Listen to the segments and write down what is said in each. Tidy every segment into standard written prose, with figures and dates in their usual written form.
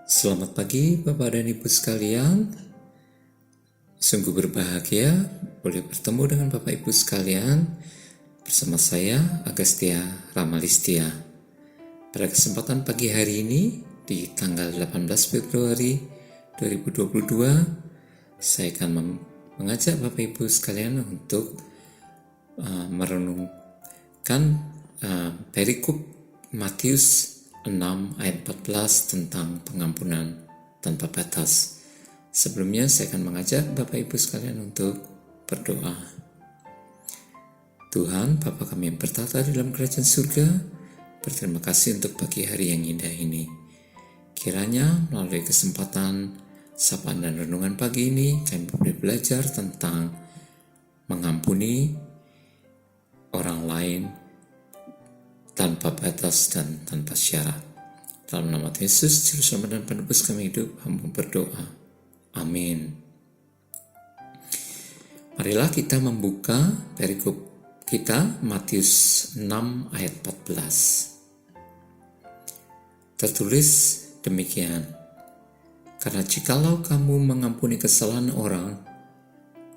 Selamat pagi Bapak dan Ibu sekalian. Sungguh berbahagia boleh bertemu dengan Bapak Ibu sekalian bersama saya Agustia Ramalistia. Pada kesempatan pagi hari ini di tanggal 18 Februari 2022, saya akan mengajak Bapak Ibu sekalian untuk merenungkan perikop Matius 6 ayat 14 tentang pengampunan tanpa batas. Sebelumnya saya akan mengajak Bapak Ibu sekalian untuk berdoa. Tuhan, Bapa kami yang bertata di dalam kerajaan surga, berterima kasih untuk pagi hari yang indah ini. Kiranya melalui kesempatan sapaan dan renungan pagi ini, kami boleh belajar tentang mengampuni orang lain tanpa batas dan tanpa syarat. Dalam nama Yesus, Juru Selamat dan Penebus kami hidup, hamba berdoa. Amin. Marilah kita membuka perikop kita Matius 6 ayat 14. Tertulis demikian, karena jikalau kamu mengampuni kesalahan orang,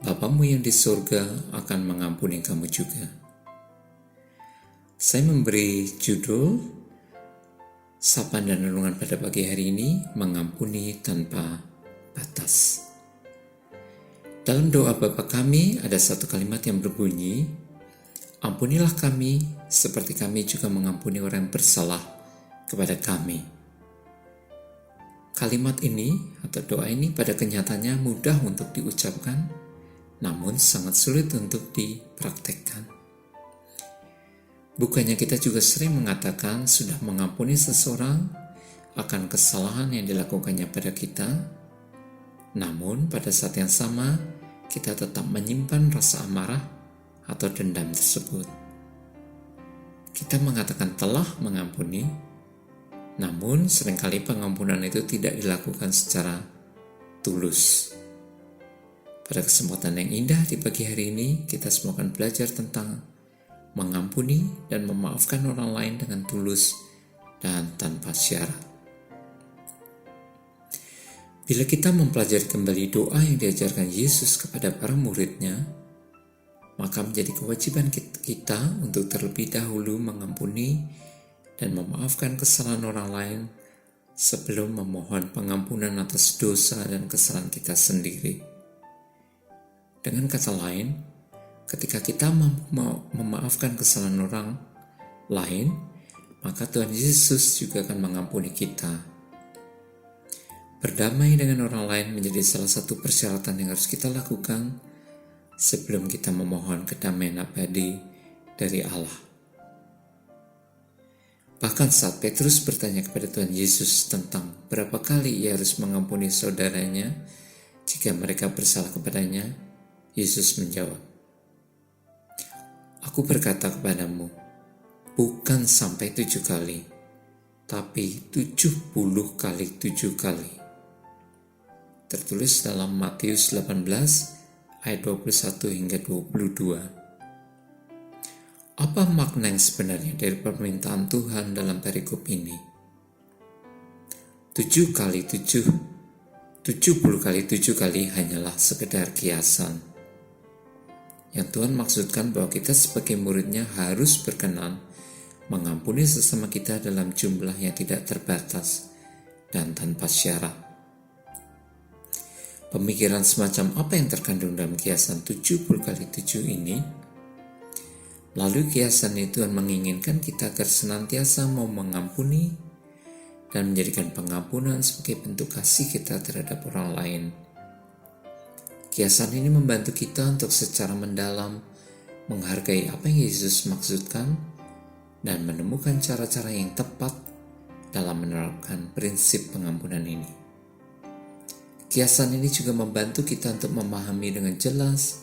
Bapamu yang di surga akan mengampuni kamu juga. Saya memberi judul sapaan dan renungan pada pagi hari ini, mengampuni tanpa batas. Dalam doa Bapa kami ada satu kalimat yang berbunyi, ampunilah kami seperti kami juga mengampuni orang yang bersalah kepada kami. Kalimat ini atau doa ini pada kenyataannya mudah untuk diucapkan, namun sangat sulit untuk dipraktekkan. Bukannya kita juga sering mengatakan sudah mengampuni seseorang akan kesalahan yang dilakukannya pada kita, namun pada saat yang sama kita tetap menyimpan rasa amarah atau dendam tersebut. Kita mengatakan telah mengampuni, namun seringkali pengampunan itu tidak dilakukan secara tulus. Pada kesempatan yang indah di pagi hari ini, kita semua akan belajar tentang mengampuni dan memaafkan orang lain dengan tulus dan tanpa syarat. Bila kita mempelajari kembali doa yang diajarkan Yesus kepada para muridnya, maka menjadi kewajiban kita untuk terlebih dahulu mengampuni dan memaafkan kesalahan orang lain sebelum memohon pengampunan atas dosa dan kesalahan kita sendiri. Dengan kata lain, ketika kita memaafkan kesalahan orang lain, maka Tuhan Yesus juga akan mengampuni kita. Berdamai dengan orang lain menjadi salah satu persyaratan yang harus kita lakukan sebelum kita memohon kedamaian abadi dari Allah. Bahkan saat Petrus bertanya kepada Tuhan Yesus tentang berapa kali ia harus mengampuni saudaranya jika mereka bersalah kepadanya, Yesus menjawab, Aku berkata kepadamu, bukan sampai 7 kali, tapi 70 kali 7 kali. Tertulis dalam Matius 18 ayat 21 hingga 22. Apa makna yang sebenarnya dari permintaan Tuhan dalam perikop ini? 7 kali 7, 70 kali 7 kali hanyalah sekedar kiasan. Yang Tuhan maksudkan bahwa kita sebagai muridnya harus berkenan mengampuni sesama kita dalam jumlah yang tidak terbatas dan tanpa syarat. Pemikiran semacam apa yang terkandung dalam kiasan 70 kali 7 ini? Lalu kiasan itu Tuhan menginginkan kita agar senantiasa mau mengampuni dan menjadikan pengampunan sebagai bentuk kasih kita terhadap orang lain. Kiasan ini membantu kita untuk secara mendalam menghargai apa yang Yesus maksudkan dan menemukan cara-cara yang tepat dalam menerapkan prinsip pengampunan ini. Kiasan ini juga membantu kita untuk memahami dengan jelas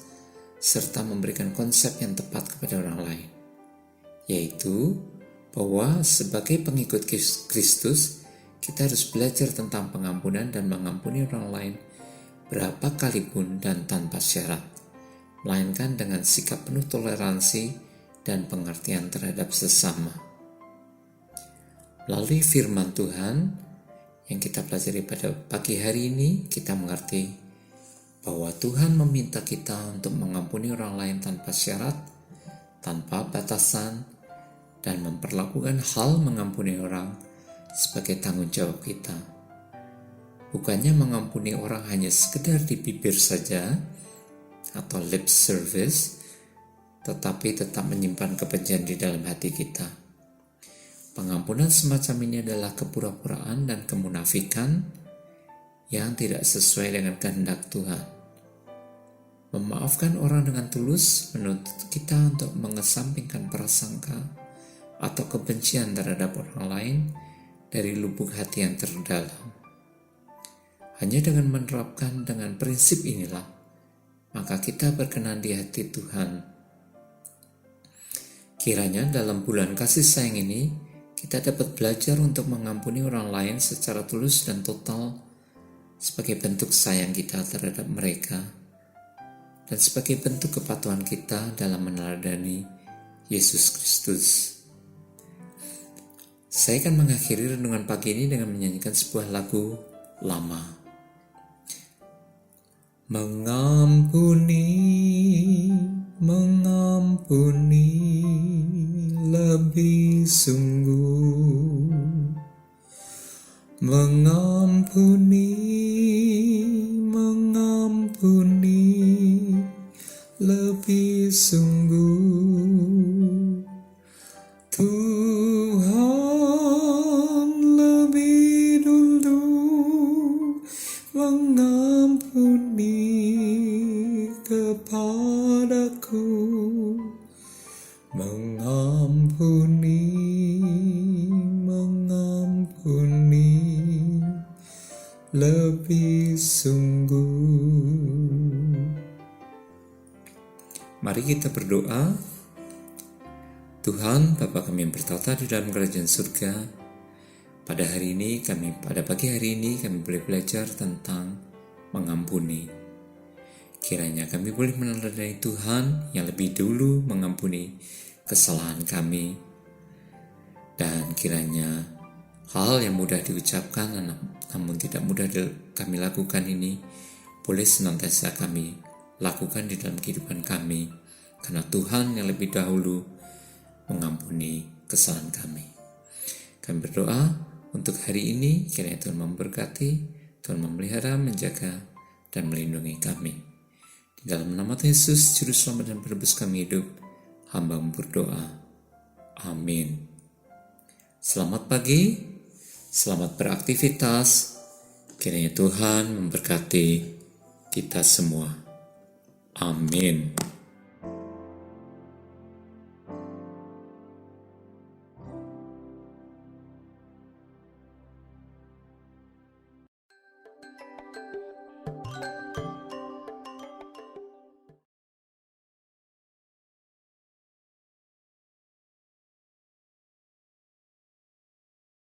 serta memberikan konsep yang tepat kepada orang lain, yaitu bahwa sebagai pengikut Kristus, kita harus belajar tentang pengampunan dan mengampuni orang lain berapa kali pun dan tanpa syarat, melainkan dengan sikap penuh toleransi dan pengertian terhadap sesama. Melalui firman Tuhan, yang kita pelajari pada pagi hari ini, kita mengerti bahwa Tuhan meminta kita untuk mengampuni orang lain tanpa syarat, tanpa batasan, dan memperlakukan hal mengampuni orang sebagai tanggung jawab kita. Bukannya mengampuni orang hanya sekedar di bibir saja atau lip service, tetapi tetap menyimpan kebencian di dalam hati kita. Pengampunan semacam ini adalah kepura-puraan dan kemunafikan yang tidak sesuai dengan kehendak Tuhan. Memaafkan orang dengan tulus menuntut kita untuk mengesampingkan prasangka atau kebencian terhadap orang lain dari lubuk hati yang terdalam. Hanya dengan menerapkan dengan prinsip inilah, maka kita berkenan di hati Tuhan. Kiranya dalam bulan kasih sayang ini, kita dapat belajar untuk mengampuni orang lain secara tulus dan total sebagai bentuk sayang kita terhadap mereka dan sebagai bentuk kepatuhan kita dalam meneladani Yesus Kristus. Saya akan mengakhiri renungan pagi ini dengan menyanyikan sebuah lagu lama. Mengampuni, mengampuni lebih sungguh, mengampuni, mengampuni lebih sungguh. Tuhan lebih dulu mengampuni kepadaku, mengampuni, mengampuni lebih sungguh. Mari kita berdoa. Tuhan, Bapa kami yang bertata di dalam kerajaan surga, pada pagi hari ini kami boleh belajar tentang mengampuni. Kiranya kami boleh meneladani Tuhan yang lebih dulu mengampuni kesalahan kami, dan kiranya hal yang mudah diucapkan namun tidak mudah kami lakukan ini boleh senantiasa kami lakukan di dalam kehidupan kami, karena Tuhan yang lebih dahulu mengampuni kesalahan kami. Kami berdoa untuk hari ini, kiranya Tuhan memberkati, Tuhan memelihara, menjaga, dan melindungi kami. Di dalam nama Yesus, Juru Selamat dan Penebus kami hidup, hamba berdoa. Amin. Selamat pagi, selamat beraktivitas. Kiranya Tuhan memberkati kita semua. Amin.